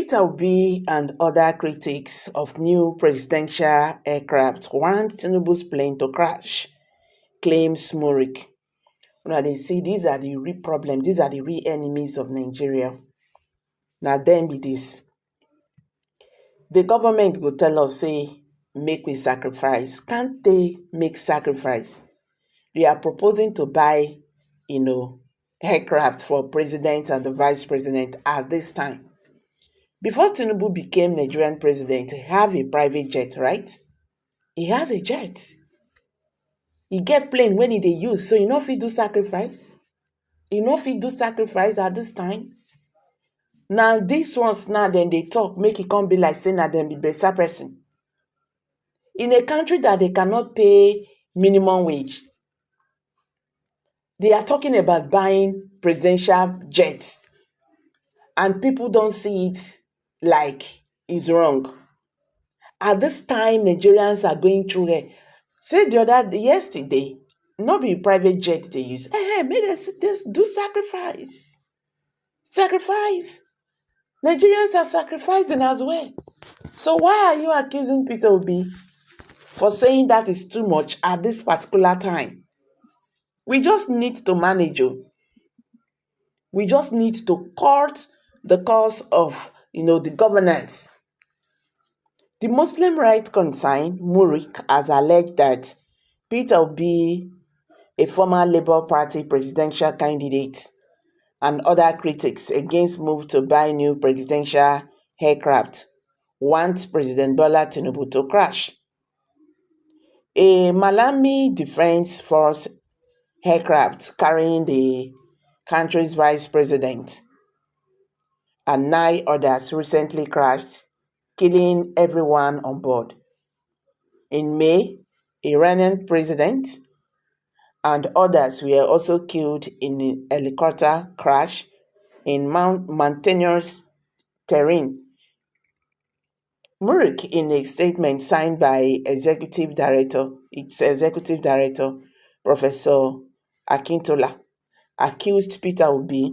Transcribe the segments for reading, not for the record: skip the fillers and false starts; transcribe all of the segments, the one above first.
Peter Obi and other critics of new presidential aircraft want Tinubu's plane to crash, claims MURIC. Now they see these are the real problems, these are the real enemies of Nigeria. Now then be this. The government go tell us, say, make we sacrifice. Can't they make sacrifice? They are proposing to buy, aircraft for president and the vice president at this time. Before Tinubu became Nigerian president, he have a private jet, right? He has a jet. He get plane when he dey use, so he no fit do sacrifice. He no fit do sacrifice at this time. Now, these ones now, then they talk, make it come be like saying that them be better person. In a country that they cannot pay minimum wage, they are talking about buying presidential jets. And people don't see it like it's wrong. At this time, Nigerians are going through it. Say yesterday, not be private jet they use. Hey, may they do sacrifice. Sacrifice. Nigerians are sacrificing as well. So why are you accusing Peter Obi for saying that is too much at this particular time? We just need to manage it. We just need to cut the cost of the governance. The Muslim Rights Concern, MURIC, has alleged that Peter Obi, a former Labour Party presidential candidate, and other critics against move to buy new presidential aircraft want President Bola Tinubu to crash. A Malami Defense Force aircraft carrying the country's vice president and 9 others recently crashed, killing everyone on board. In May, Iranian president and others were also killed in a helicopter crash in mountainous terrain. MURIC, in a statement signed by its executive director, Professor Akintola, accused Peter Obi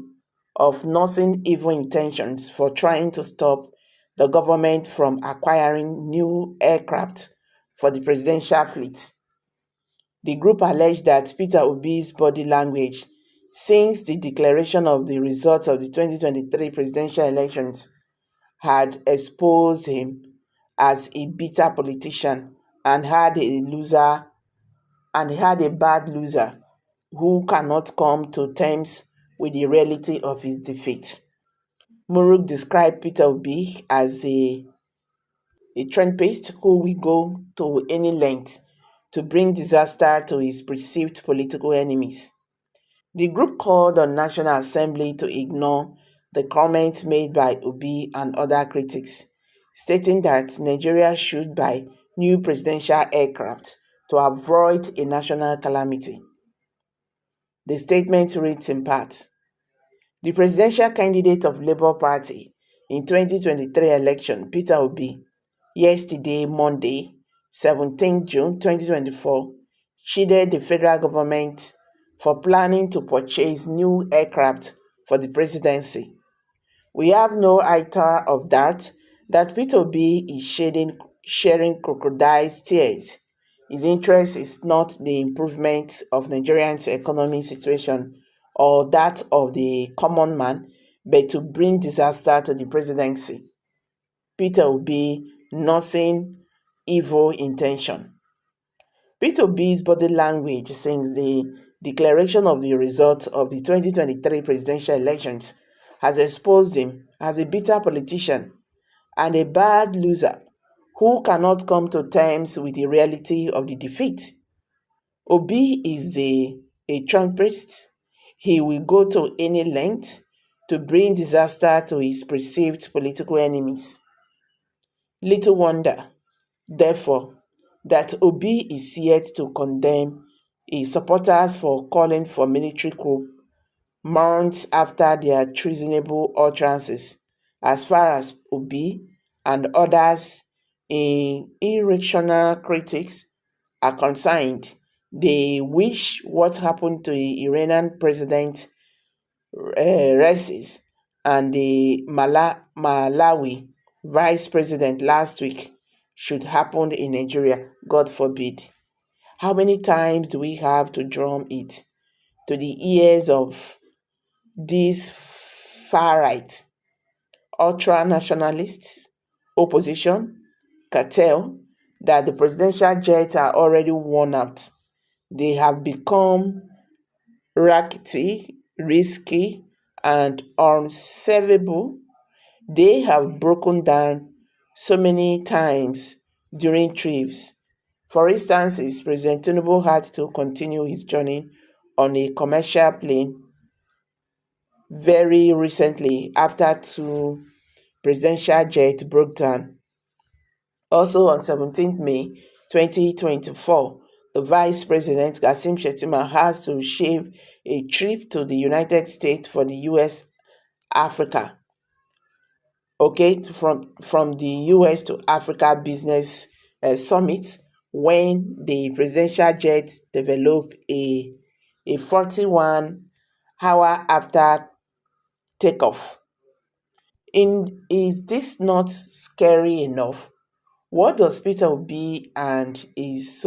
of nursing evil intentions for trying to stop the government from acquiring new aircraft for the presidential fleet. The group alleged that Peter Obi's body language since the declaration of the results of the 2023 presidential elections had exposed him as a bitter politician and had a bad loser who cannot come to terms with the reality of his defeat. MURIC described Peter Obi as a trendpest who will go to any length to bring disaster to his perceived political enemies. The group called on National Assembly to ignore the comments made by Obi and other critics, stating that Nigeria should buy new presidential aircraft to avoid a national calamity. The statement reads in part, the presidential candidate of Labour Party in 2023 election, Peter Obi, yesterday, Monday, 17 June 2024, chided the federal government for planning to purchase new aircraft for the presidency. We have no iota of doubt that Peter Obi is shedding crocodile's tears. His interest is not the improvement of Nigerians' economic situation or that of the common man, but to bring disaster to the presidency. Peter Obi nursing evil intention. Peter Obi's body language since the declaration of the results of the 2023 presidential elections has exposed him as a bitter politician and a bad loser who cannot come to terms with the reality of the defeat. Obi is a trumpist. He will go to any length to bring disaster to his perceived political enemies. Little wonder, therefore, that Obi is yet to condemn his supporters for calling for military coup months after their treasonable utterances. As far as Obi and others irrational critics are concerned, they wish what happened to the Iranian president races and the Malawi vice president last week should happen in Nigeria, God forbid. How many times do we have to drum it to the ears of these far right, ultra nationalists, opposition, cartel, that the presidential jets are already worn out? They have become rackety, risky, and unsavable. They have broken down so many times during trips. For instance, President Tinubu had to continue his journey on a commercial plane very recently after two presidential jets broke down. Also on 17th May 2024, the Vice President Kassim Shettima has to shave a trip to the United States for the US Africa, okay, from the US to Africa Business Summit, when the presidential jet developed a 41 hour after takeoff. Is this not scary enough? What does Peter Obi and his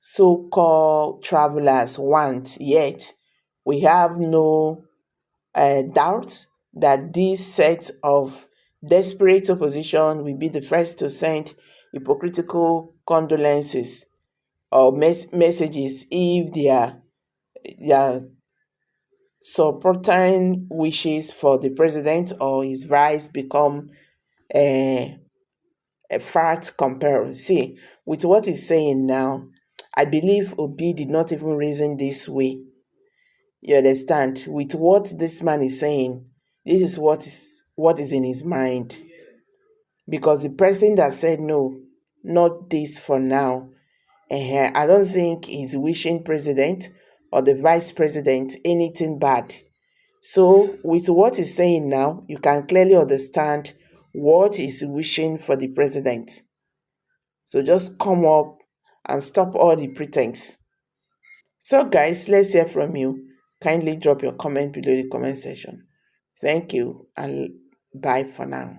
so-called travelers want? Yet we have no doubt that this set of desperate opposition will be the first to send hypocritical condolences or messages if their supporting wishes for the president or his rise become a fat compare. See, with what he's saying now, I believe Obi did not even reason this way. You understand? With what this man is saying, this is what is in his mind. Because the person that said no, not this for now, I don't think he's wishing president or the vice president anything bad. So with what he's saying now, you can clearly understand what he's wishing for the president. So just come up and stop all the pretense. So guys, let's hear from you. Kindly drop your comment below the comment section. Thank you and bye for now.